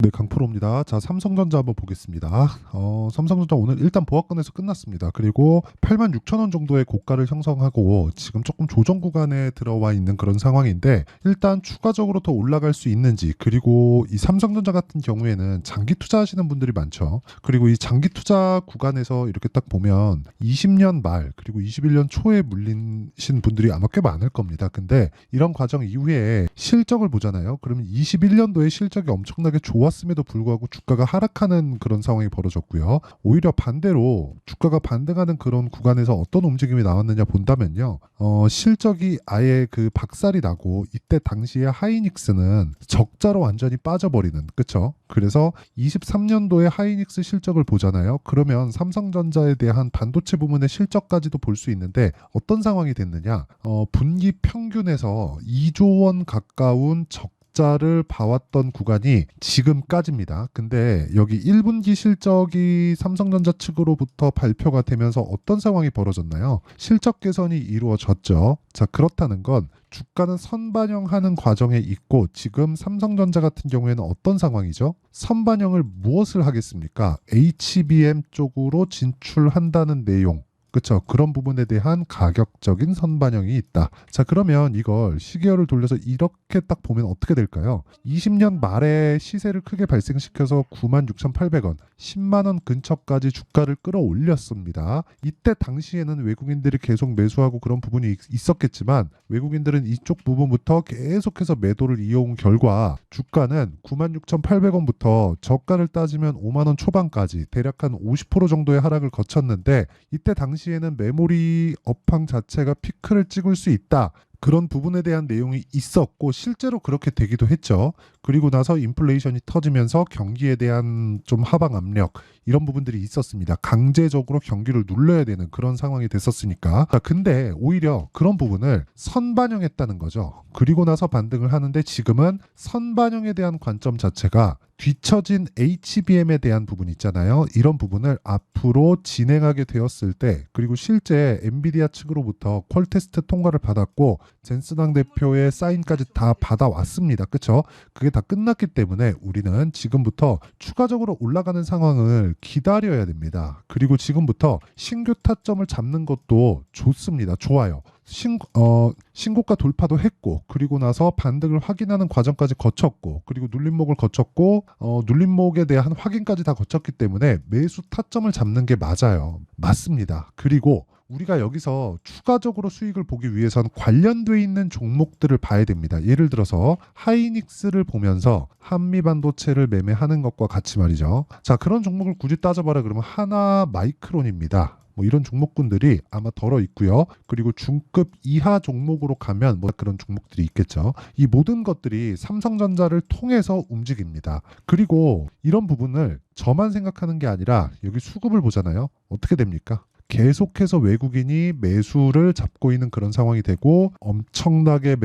네, 강프로입니다. 자, 삼성전자 한번 보겠습니다. 삼성전자 오늘 일단 보합권에서 끝났습니다. 그리고 86,000원 정도의 고가를 형성하고 지금 조금 조정 구간에 들어와 있는 그런 상황인데 일단 추가적으로 더 올라갈 수 있는지, 그리고 이 삼성전자 같은 경우에는 장기 투자하시는 분들이 많죠. 그리고 이 장기 투자 구간에서 이렇게 딱 보면 20년 말 그리고 21년 초에 물리신 분들이 아마 꽤 많을 겁니다. 근데 이런 과정 이후에 실적을 보잖아요. 그러면 21년도에 실적이 엄청나게 좋았음에도 불구하고 주가가 하락하는 그런 상황이 벌어졌고요. 오히려 반대로 주가가 반등하는 그런 구간에서 어떤 움직임이 나왔느냐 본다면요. 실적이 아예 그 박살이 나고 이때 당시에 하이닉스는 적자로 완전히 빠져버리는, 그쵸? 그래서 23년도에 하이닉스 실적을 보잖아요. 그러면 삼성전자에 대한 반도체 부문의 실적까지도 볼 수 있는데 어떤 상황이 됐느냐? 분기 평균에서 2조 원 가까운 적자를 봐왔던 구간이 지금까지입니다. 근데 여기 1분기 실적이 삼성전자 측으로부터 발표가 되면서 어떤 상황이 벌어졌나요? 실적 개선이 이루어졌죠. 자, 그렇다는 건 주가는 선반영하는 과정에 있고 지금 삼성전자 같은 경우에는 어떤 상황이죠? 선반영을 무엇을 하겠습니까? HBM 쪽으로 진출한다는 내용. 그렇죠. 그런 부분에 대한 가격적인 선반영이 있다. 자, 그러면 이걸 시계열을 돌려서 이렇게 딱 보면 어떻게 될까요? 20년 말에 시세를 크게 발생시켜서 96,800원, 10만 원 근처까지 주가를 끌어올렸습니다. 이때 당시에는 외국인들이 계속 매수하고 그런 부분이 있었겠지만 외국인들은 이쪽 부분부터 계속해서 매도를 이어온 결과 주가는 96,800원부터 저가를 따지면 5만 원 초반까지 대략 한 50% 정도의 하락을 거쳤는데 이때 당시에는 메모리 업황 자체가 피크를 찍을 수 있다. 그런 부분에 대한 내용이 있었고 실제로 그렇게 되기도 했죠. 그리고 나서 인플레이션이 터지면서 경기에 대한 좀 하방 압력 이런 부분들이 있었습니다. 강제적으로 경기를 눌러야 되는 그런 상황이 됐었으니까. 자, 근데 오히려 그런 부분을 선반영했다는 거죠. 그리고 나서 반등을 하는데 지금은 선반영에 대한 관점 자체가 뒤처진 HBM에 대한 부분 있잖아요. 이런 부분을 앞으로 진행하게 되었을 때, 그리고 실제 엔비디아 측으로부터 퀄 테스트 통과를 받았고 젠슨왕 대표의 사인까지 다 받아왔습니다. 그렇죠? 그게 다 끝났기 때문에 우리는 지금부터 추가적으로 올라가는 상황을 기다려야 됩니다. 그리고 지금부터 신규 타점을 잡는 것도 좋습니다. 좋아요. 신고가 돌파도 했고, 그리고 나서 반등을 확인하는 과정까지 거쳤고, 그리고 눌림목을 거쳤고, 눌림목에 대한 확인까지 다 거쳤기 때문에 매수 타점을 잡는 게 맞아요. 맞습니다. 그리고 우리가 여기서 추가적으로 수익을 보기 위해선 관련돼 있는 종목들을 봐야 됩니다. 예를 들어서 하이닉스를 보면서 한미반도체를 매매하는 것과 같이 말이죠. 자, 그런 종목을 굳이 따져봐라 그러면 하나 마이크론입니다. 뭐 이런 종목군들이 아마 덜어 있고요. 그리고 중급 이하 종목으로 가면 뭐 그런 종목들이 있겠죠. 이 모든 것들이 삼성전자를 통해서 움직입니다. 그리고 이런 부분을 저만 생각하는 게 아니라 여기 수급을 보잖아요. 어떻게 됩니까? 계속해서 외국인이 매수를 잡고 있는 그런 상황이 되고 엄청나게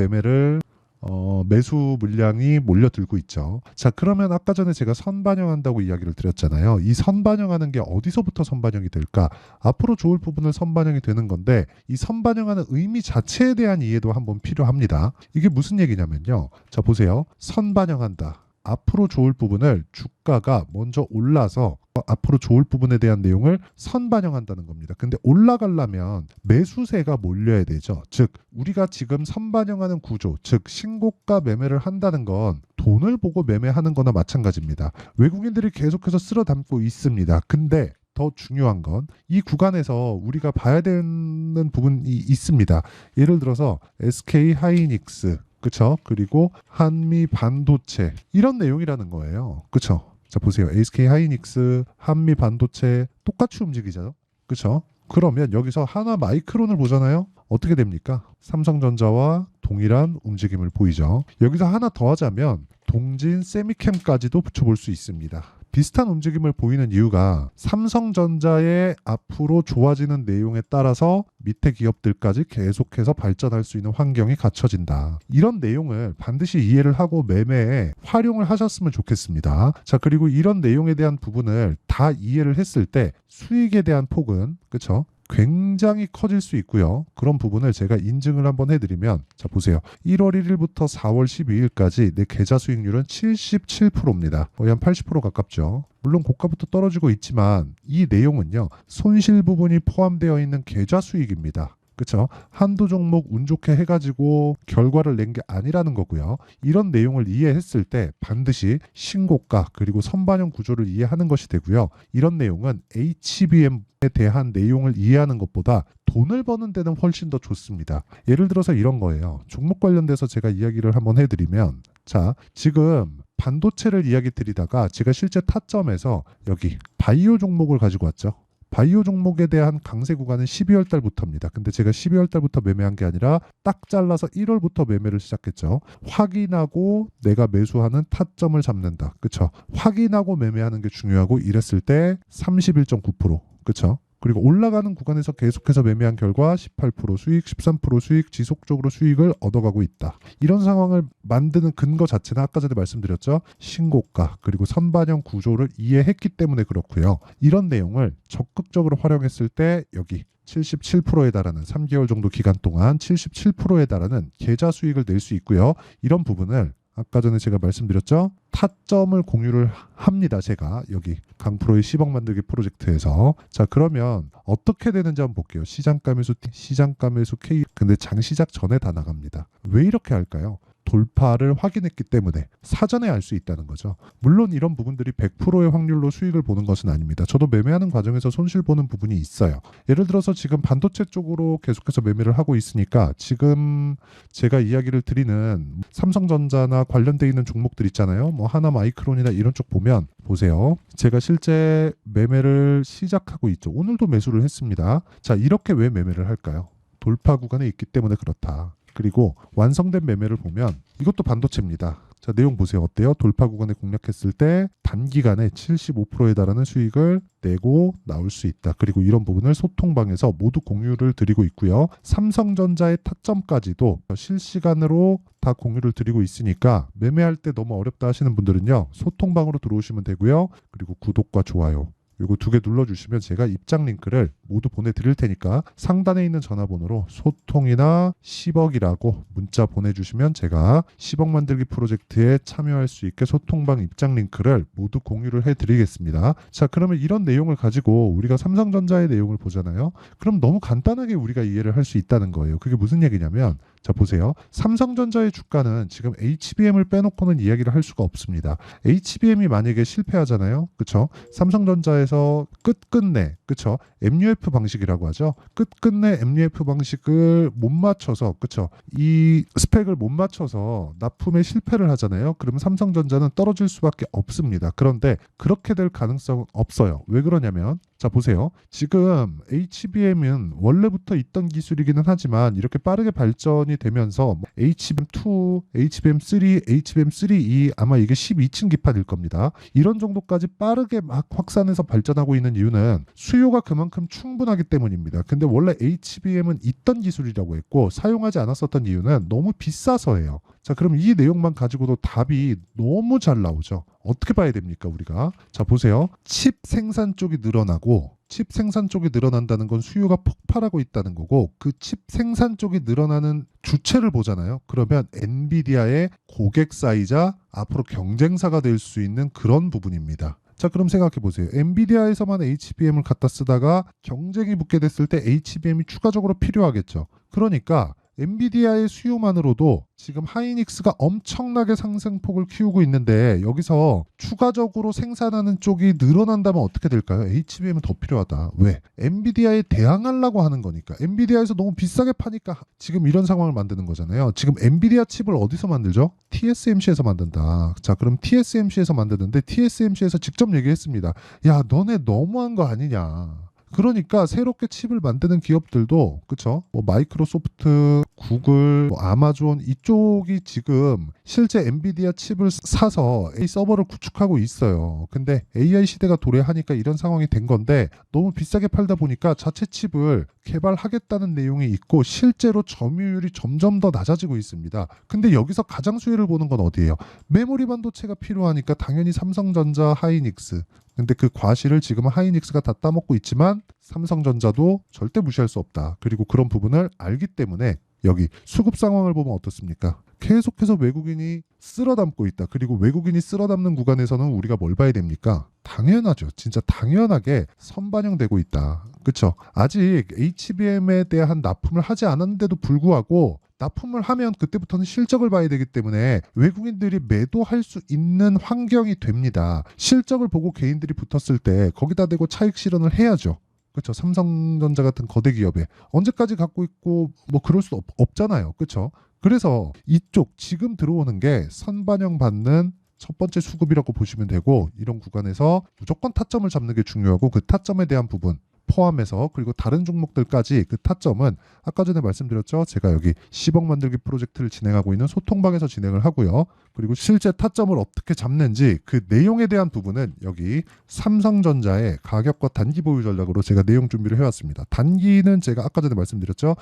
매수 물량이 몰려들고 있죠. 자, 그러면 아까 전에 제가 선반영한다고 이야기를 드렸잖아요. 이 선반영하는 게 어디서부터 선반영이 될까? 앞으로 좋을 부분을 선반영이 되는 건데 이 선반영하는 의미 자체에 대한 이해도 한번 필요합니다. 이게 무슨 얘기냐면요. 자, 보세요. 선반영한다. 앞으로 좋을 부분을 주가가 먼저 올라서 앞으로 좋을 부분에 대한 내용을 선반영한다는 겁니다. 근데 올라가려면 매수세가 몰려야 되죠. 즉 우리가 지금 선반영하는 구조, 즉 신고가 매매를 한다는 건 돈을 보고 매매하는 거나 마찬가지입니다. 외국인들이 계속해서 쓸어 담고 있습니다. 근데 더 중요한 건 이 구간에서 우리가 봐야 되는 부분이 있습니다. 예를 들어서 SK 하이닉스, 그쵸? 그리고 한미 반도체 이런 내용이라는 거예요. 그쵸? 자, 보세요. SK 하이닉스, 한미 반도체 똑같이 움직이죠. 그쵸? 그러면 여기서 하나 마이크론을 보잖아요. 어떻게 됩니까? 삼성전자와 동일한 움직임을 보이죠. 여기서 하나 더 하자면 동진 세미캠까지도 붙여볼 수 있습니다. 비슷한 움직임을 보이는 이유가 삼성전자의 앞으로 좋아지는 내용에 따라서 밑에 기업들까지 계속해서 발전할 수 있는 환경이 갖춰진다. 이런 내용을 반드시 이해를 하고 매매에 활용을 하셨으면 좋겠습니다. 자, 그리고 이런 내용에 대한 부분을 다 이해를 했을 때 수익에 대한 폭은, 그쵸? 굉장히 커질 수 있고요. 그런 부분을 제가 인증을 한번 해드리면, 자 보세요. 1월 1일부터 4월 12일까지 내 계좌 수익률은 77%입니다. 거의 한 80% 가깝죠. 물론 고가부터 떨어지고 있지만 이 내용은요, 손실 부분이 포함되어 있는 계좌 수익입니다. 그쵸? 한두 종목 운 좋게 해가지고 결과를 낸 게 아니라는 거고요. 이런 내용을 이해했을 때 반드시 신고가 그리고 선반영 구조를 이해하는 것이 되고요. 이런 내용은 HBM에 대한 내용을 이해하는 것보다 돈을 버는 데는 훨씬 더 좋습니다. 예를 들어서 이런 거예요. 종목 관련돼서 제가 이야기를 한번 해드리면, 자 지금 반도체를 이야기 드리다가 제가 실제 타점에서 여기 바이오 종목을 가지고 왔죠. 바이오 종목에 대한 강세 구간은 12월 달부터입니다. 근데 제가 12월 달부터 매매한 게 아니라 딱 잘라서 1월부터 매매를 시작했죠. 확인하고 내가 매수하는 타점을 잡는다. 그쵸? 확인하고 매매하는 게 중요하고, 이랬을 때 31.9%. 그쵸? 그리고 올라가는 구간에서 계속해서 매매한 결과 18% 수익, 13% 수익, 지속적으로 수익을 얻어가고 있다. 이런 상황을 만드는 근거 자체는 아까 전에 말씀드렸죠. 신고가 그리고 선반영 구조를 이해했기 때문에 그렇고요. 이런 내용을 적극적으로 활용했을 때 여기 77%에 달하는 3개월 정도 기간 동안 77%에 달하는 계좌 수익을 낼 수 있고요. 이런 부분을 아까 전에 제가 말씀드렸죠. 타점을 공유를 합니다. 제가 여기 강프로의 10억 만들기 프로젝트에서. 자 그러면 어떻게 되는지 한번 볼게요. 시장가 매수 K. 근데 장 시작 전에 다 나갑니다. 왜 이렇게 할까요? 돌파를 확인했기 때문에 사전에 알 수 있다는 거죠. 물론 이런 부분들이 100%의 확률로 수익을 보는 것은 아닙니다. 저도 매매하는 과정에서 손실 보는 부분이 있어요. 예를 들어서 지금 반도체 쪽으로 계속해서 매매를 하고 있으니까 지금 제가 이야기를 드리는 삼성전자나 관련돼 있는 종목들 있잖아요. 뭐 하나마이크론이나 이런 쪽 보면 보세요. 제가 실제 매매를 시작하고 있죠. 오늘도 매수를 했습니다. 자 이렇게 왜 매매를 할까요? 돌파 구간에 있기 때문에 그렇다. 그리고 완성된 매매를 보면 이것도 반도체입니다. 자 내용 보세요. 어때요? 돌파 구간에 공략했을 때 단기간에 75%에 달하는 수익을 내고 나올 수 있다. 그리고 이런 부분을 소통방에서 모두 공유를 드리고 있고요. 삼성전자의 타점까지도 실시간으로 다 공유를 드리고 있으니까 매매할 때 너무 어렵다 하시는 분들은요. 소통방으로 들어오시면 되고요. 그리고 구독과 좋아요 요거 두 개 눌러주시면 제가 입장 링크를 모두 보내드릴 테니까 상단에 있는 전화번호로 소통이나 10억이라고 문자 보내주시면 제가 10억 만들기 프로젝트에 참여할 수 있게 소통방 입장 링크를 모두 공유를 해드리겠습니다. 자 그러면 이런 내용을 가지고 우리가 삼성전자의 내용을 보잖아요. 그럼 너무 간단하게 우리가 이해를 할 수 있다는 거예요. 그게 무슨 얘기냐면 자 보세요. 삼성전자의 주가는 지금 HBM을 빼놓고는 이야기를 할 수가 없습니다. HBM이 만약에 실패하잖아요. 그쵸? 삼성전자에서 끝끝내 그쵸? MUF 방식이라고 하죠. 끝끝내 MUF 방식을 못 맞춰서 그쵸? 이 스펙을 못 맞춰서 납품에 실패를 하잖아요. 그러면 삼성전자는 떨어질 수밖에 없습니다. 그런데 그렇게 될 가능성은 없어요. 왜 그러냐면 자 보세요. 지금 HBM은 원래부터 있던 기술이기는 하지만 이렇게 빠르게 발전이 되면서 HBM2, HBM3, HBM3E 아마 이게 12층 기판일 겁니다. 이런 정도까지 빠르게 막 확산해서 발전하고 있는 이유는 수요가 그만큼 충분하기 때문입니다. 근데 원래 HBM은 있던 기술이라고 했고 사용하지 않았었던 이유는 너무 비싸서예요. 자 그럼 이 내용만 가지고도 답이 너무 잘 나오죠. 어떻게 봐야 됩니까 우리가? 자 보세요. 칩 생산 쪽이 늘어나고 칩 생산 쪽이 늘어난다는 건 수요가 폭발하고 있다는 거고 그 칩 생산 쪽이 늘어나는 주체를 보잖아요. 그러면 엔비디아의 고객사이자 앞으로 경쟁사가 될 수 있는 그런 부분입니다. 자 그럼 생각해 보세요. 엔비디아에서만 HBM을 갖다 쓰다가 경쟁이 붙게 됐을 때 HBM이 추가적으로 필요하겠죠. 그러니까 엔비디아의 수요만으로도 지금 하이닉스가 엄청나게 상승폭을 키우고 있는데 여기서 추가적으로 생산하는 쪽이 늘어난다면 어떻게 될까요? HBM은 더 필요하다. 왜? 엔비디아에 대항하려고 하는 거니까. 엔비디아에서 너무 비싸게 파니까 지금 이런 상황을 만드는 거잖아요. 지금 엔비디아 칩을 어디서 만들죠? TSMC에서 만든다. 자 그럼 TSMC에서 만드는데 TSMC에서 직접 얘기했습니다. 야 너네 너무한 거 아니냐. 그러니까 새롭게 칩을 만드는 기업들도 그쵸? 뭐 마이크로소프트, 구글, 뭐 아마존 이쪽이 지금 실제 엔비디아 칩을 사서 AI 서버를 구축하고 있어요. 근데 AI 시대가 도래하니까 이런 상황이 된 건데 너무 비싸게 팔다 보니까 자체 칩을 개발하겠다는 내용이 있고 실제로 점유율이 점점 더 낮아지고 있습니다. 근데 여기서 가장 수혜를 보는 건 어디예요? 메모리 반도체가 필요하니까 당연히 삼성전자, 하이닉스 근데 그 과실을 지금은 하이닉스가 다 따먹고 있지만 삼성전자도 절대 무시할 수 없다. 그리고 그런 부분을 알기 때문에 여기 수급 상황을 보면 어떻습니까? 계속해서 외국인이 쓸어담고 있다. 그리고 외국인이 쓸어담는 구간에서는 우리가 뭘 봐야 됩니까? 당연하죠. 진짜 당연하게 선반영되고 있다. 그렇죠? 아직 HBM에 대한 납품을 하지 않았는데도 불구하고 납품을 하면 그때부터는 실적을 봐야 되기 때문에 외국인들이 매도할 수 있는 환경이 됩니다. 실적을 보고 개인들이 붙었을 때 거기다 대고 차익 실현을 해야죠. 그렇죠. 삼성전자 같은 거대 기업에 언제까지 갖고 있고 뭐 그럴 수 없잖아요. 그렇죠. 그래서 이쪽 지금 들어오는 게 선반영 받는 첫 번째 수급이라고 보시면 되고 이런 구간에서 무조건 타점을 잡는 게 중요하고 그 타점에 대한 부분 포함해서 그리고 다른 종목들까지 그 타점은 아까 전에 말씀드렸죠. 제가 여기 10억 만들기 프로젝트를 진행하고 있는 소통방에서 진행을 하고요. 그리고 실제 타점을 어떻게 잡는지 그 내용에 대한 부분은 여기 삼성전자의 가격과 단기 보유 전략으로 제가 내용 준비를 해왔습니다. 단기는 제가 아까 전에 말씀드렸죠.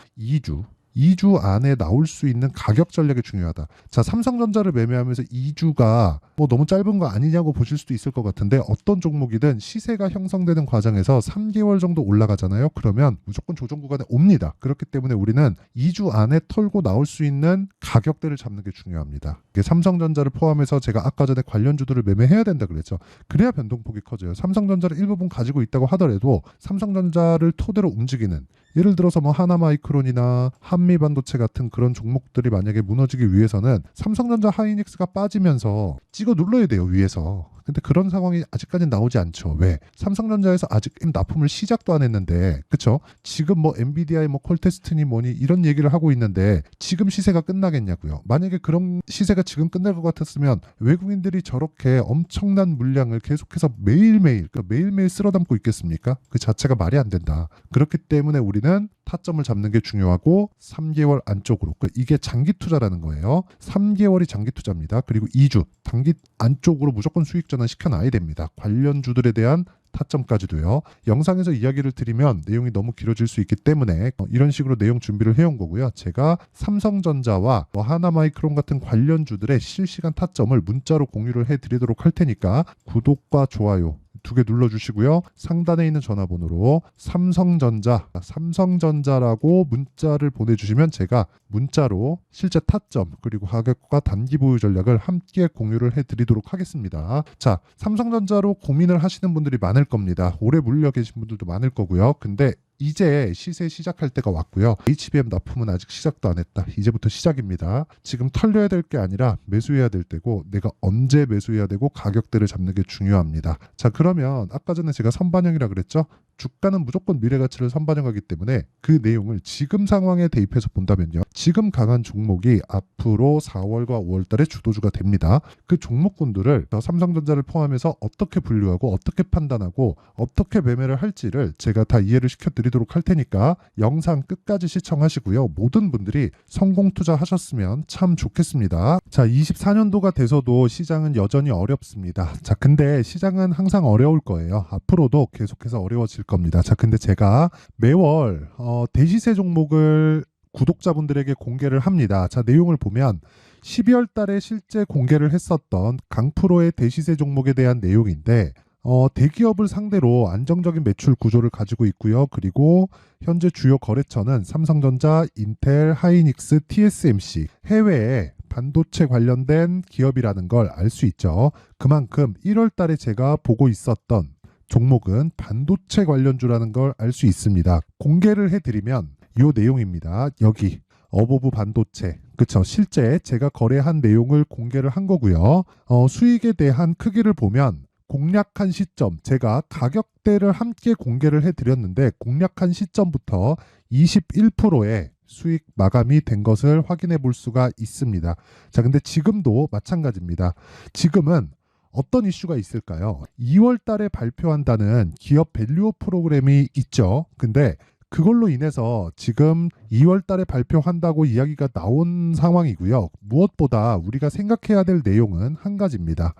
2주 안에 나올 수 있는 가격 전략이 중요하다. 자, 삼성전자를 매매하면서 2주가 뭐 너무 짧은 거 아니냐고 보실 수도 있을 것 같은데 어떤 종목이든 시세가 형성되는 과정에서 3개월 정도 올라가잖아요. 그러면 무조건 조정 구간에 옵니다. 그렇기 때문에 우리는 2주 안에 털고 나올 수 있는 가격대를 잡는 게 중요합니다. 이게 삼성전자를 포함해서 제가 아까 전에 관련주들을 매매해야 된다 그랬죠. 그래야 변동폭이 커져요. 삼성전자를 일부분 가지고 있다고 하더라도 삼성전자를 토대로 움직이는 예를 들어서 뭐 하나마이크론이나 한미반도체 같은 그런 종목들이 만약에 무너지기 위해서는 삼성전자 하이닉스가 빠지면서 찍어 눌러야 돼요, 위에서. 근데 그런 상황이 아직까지 나오지 않죠. 왜? 삼성전자에서 아직 납품을 시작도 안 했는데, 그쵸? 지금 뭐 엔비디아의 뭐 콜테스트니 뭐니 이런 얘기를 하고 있는데 지금 시세가 끝나겠냐고요. 만약에 그런 시세가 지금 끝날 것 같았으면 외국인들이 저렇게 엄청난 물량을 계속해서 매일매일, 그러니까 매일매일 쓸어담고 있겠습니까? 그 자체가 말이 안 된다. 그렇기 때문에 우리는 타점을 잡는 게 중요하고 3개월 안쪽으로, 그러니까 이게 장기 투자라는 거예요. 3개월이 장기 투자입니다. 그리고 2주 단기 안쪽으로 무조건 수익 전환 시켜놔야 됩니다. 관련주들에 대한 타점까지도요. 영상에서 이야기를 드리면 내용이 너무 길어질 수 있기 때문에 이런 식으로 내용 준비를 해온 거고요. 제가 삼성전자와 하나마이크론 같은 관련주들의 실시간 타점을 문자로 공유를 해드리도록 할 테니까 구독과 좋아요 2개 눌러주시고요. 상단에 있는 전화번호로 삼성전자라고 문자를 보내주시면 제가 문자로 실제 타점 그리고 가격과 단기 보유 전략을 함께 공유를 해드리도록 하겠습니다. 자, 삼성전자로 고민을 하시는 분들이 많을 겁니다. 오래 물려 계신 분들도 많을 거고요. 근데 이제 시세 시작할 때가 왔고요. HBM 납품은 아직 시작도 안 했다. 이제부터 시작입니다. 지금 털려야 될 게 아니라 매수해야 될 때고 내가 언제 매수해야 되고 가격대를 잡는 게 중요합니다. 자, 그러면 아까 전에 제가 선반영이라 그랬죠? 주가는 무조건 미래가치를 선반영하기 때문에 그 내용을 지금 상황에 대입해서 본다면요. 지금 강한 종목이 앞으로 4월과 5월 달에 주도주가 됩니다. 그 종목군들을 삼성전자를 포함해서 어떻게 분류하고 어떻게 판단하고 어떻게 매매를 할지를 제가 다 이해를 시켜드리도록 할 테니까 영상 끝까지 시청하시고요. 모든 분들이 성공 투자하셨으면 참 좋겠습니다. 자, 24년도가 돼서도 시장은 여전히 어렵습니다. 자, 근데 시장은 항상 어려울 거예요. 앞으로도 계속해서 어려워질 겁니다. 자, 근데 제가 매월 대시세 종목을 구독자분들에게 공개를 합니다. 자, 내용을 보면 12월 달에 실제 공개를 했었던 강프로의 대시세 종목에 대한 내용인데 대기업을 상대로 안정적인 매출 구조를 가지고 있고요. 그리고 현재 주요 거래처는 삼성전자, 인텔, 하이닉스, TSMC, 해외에 반도체 관련된 기업이라는 걸 알 수 있죠. 그만큼 1월 달에 제가 보고 있었던 종목은 반도체 관련주라는 걸 알 수 있습니다. 공개를 해드리면 이 내용입니다. 여기 어보브 반도체, 그쵸? 실제 제가 거래한 내용을 공개를 한 거고요. 수익에 대한 크기를 보면 공략한 시점, 제가 가격대를 함께 공개를 해드렸는데 공략한 시점부터 21%의 수익 마감이 된 것을 확인해 볼 수가 있습니다. 자, 근데 지금도 마찬가지입니다. 지금은 어떤 이슈가 있을까요? 2월 달에 발표한다는 기업 밸류업 프로그램이 있죠. 근데 그걸로 인해서 지금 2월 달에 발표한다고 이야기가 나온 상황이고요. 무엇보다 우리가 생각해야 될 내용은 한 가지입니다.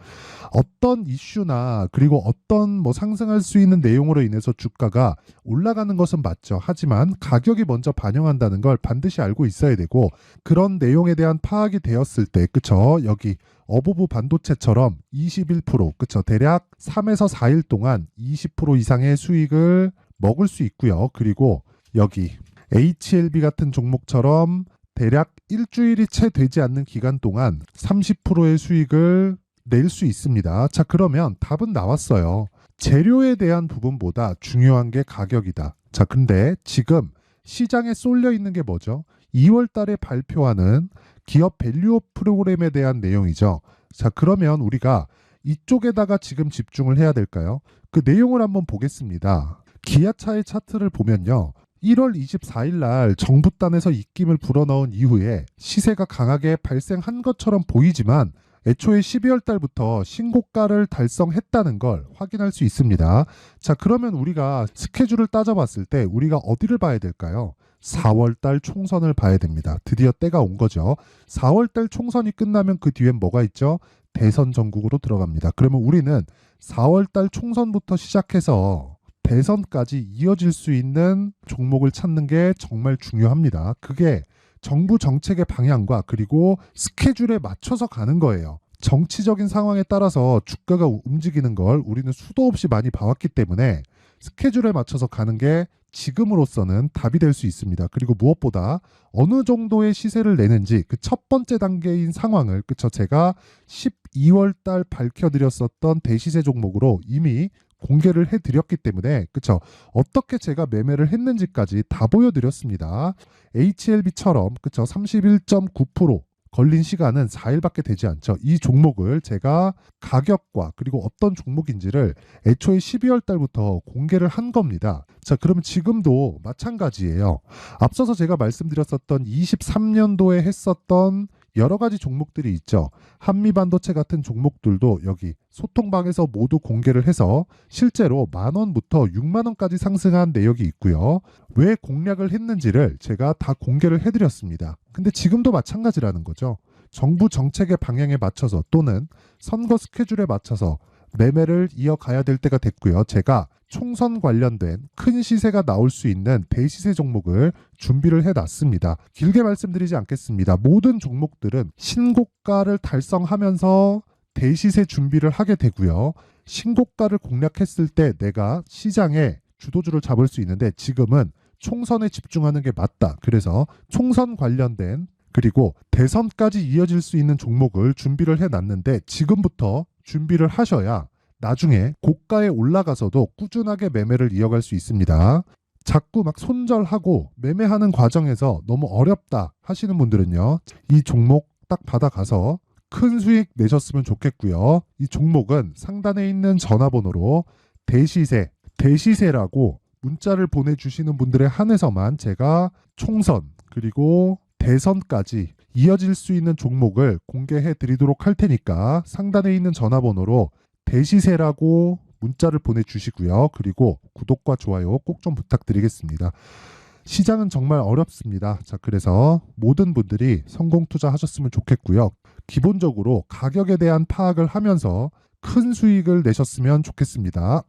어떤 이슈나 그리고 어떤 뭐 상승할 수 있는 내용으로 인해서 주가가 올라가는 것은 맞죠. 하지만 가격이 먼저 반영한다는 걸 반드시 알고 있어야 되고, 그런 내용에 대한 파악이 되었을 때, 그쵸? 여기 어부부 반도체처럼 21%, 그쵸? 대략 3에서 4일 동안 20% 이상의 수익을 먹을 수 있고요. 그리고 여기 HLB 같은 종목처럼 대략 일주일이 채 되지 않는 기간 동안 30%의 수익을 낼 수 있습니다. 자, 그러면 답은 나왔어요. 재료에 대한 부분보다 중요한 게 가격이다. 자, 근데 지금 시장에 쏠려 있는 게 뭐죠? 2월 달에 발표하는 기업 밸류업 프로그램에 대한 내용이죠. 자, 그러면 우리가 이쪽에다가 지금 집중을 해야 될까요? 그 내용을 한번 보겠습니다. 기아차의 차트를 보면요. 1월 24일 날 정부단에서 입김을 불어넣은 이후에 시세가 강하게 발생한 것처럼 보이지만 애초에 12월 달부터 신고가를 달성했다는 걸 확인할 수 있습니다. 자, 그러면 우리가 스케줄을 따져봤을 때 우리가 어디를 봐야 될까요? 4월 달 총선을 봐야 됩니다. 드디어 때가 온 거죠. 4월 달 총선이 끝나면 그 뒤엔 뭐가 있죠? 대선 전국으로 들어갑니다. 그러면 우리는 4월 달 총선부터 시작해서 대선까지 이어질 수 있는 종목을 찾는 게 정말 중요합니다. 그게 정부 정책의 방향과 그리고 스케줄에 맞춰서 가는 거예요. 정치적인 상황에 따라서 주가가 움직이는 걸 우리는 수도 없이 많이 봐왔기 때문에 스케줄에 맞춰서 가는 게 지금으로서는 답이 될 수 있습니다. 그리고 무엇보다 어느 정도의 시세를 내는지 그 첫 번째 단계인 상황을, 그쵸, 제가 12월 달 밝혀드렸었던 대시세 종목으로 이미 공개를 해드렸기 때문에, 그쵸, 어떻게 제가 매매를 했는지까지 다 보여드렸습니다. HLB처럼, 그쵸, 31.9% 걸린 시간은 4일밖에 되지 않죠. 이 종목을 제가 가격과 그리고 어떤 종목인지를 애초에 12월 달부터 공개를 한 겁니다. 자, 그러면 지금도 마찬가지예요. 앞서서 제가 말씀드렸었던 23년도에 했었던 여러 가지 종목들이 있죠. 한미반도체 같은 종목들도 여기 소통방에서 모두 공개를 해서 실제로 10,000원부터 60,000원까지 상승한 내역이 있고요. 왜 공략을 했는지를 제가 다 공개를 해드렸습니다. 근데 지금도 마찬가지라는 거죠. 정부 정책의 방향에 맞춰서 또는 선거 스케줄에 맞춰서 매매를 이어가야 될 때가 됐고요. 제가 총선 관련된 큰 시세가 나올 수 있는 대시세 종목을 준비를 해놨습니다. 길게 말씀드리지 않겠습니다. 모든 종목들은 신고가를 달성하면서 대시세 준비를 하게 되고요. 신고가를 공략했을 때 내가 시장에 주도주를 잡을 수 있는데 지금은 총선에 집중하는 게 맞다. 그래서 총선 관련된 그리고 대선까지 이어질 수 있는 종목을 준비를 해놨는데 지금부터 준비를 하셔야 나중에 고가에 올라가서도 꾸준하게 매매를 이어갈 수 있습니다. 자꾸 막 손절하고 매매하는 과정에서 너무 어렵다 하시는 분들은요. 이 종목 딱 받아가서 큰 수익 내셨으면 좋겠고요. 이 종목은 상단에 있는 전화번호로 대시세라고 문자를 보내주시는 분들에 한해서만 제가 총선 그리고 대선까지 이어질 수 있는 종목을 공개해 드리도록 할 테니까 상단에 있는 전화번호로 대시세라고 문자를 보내주시고요. 그리고 구독과 좋아요 꼭 좀 부탁드리겠습니다. 시장은 정말 어렵습니다. 자, 그래서 모든 분들이 성공 투자하셨으면 좋겠고요. 기본적으로 가격에 대한 파악을 하면서 큰 수익을 내셨으면 좋겠습니다.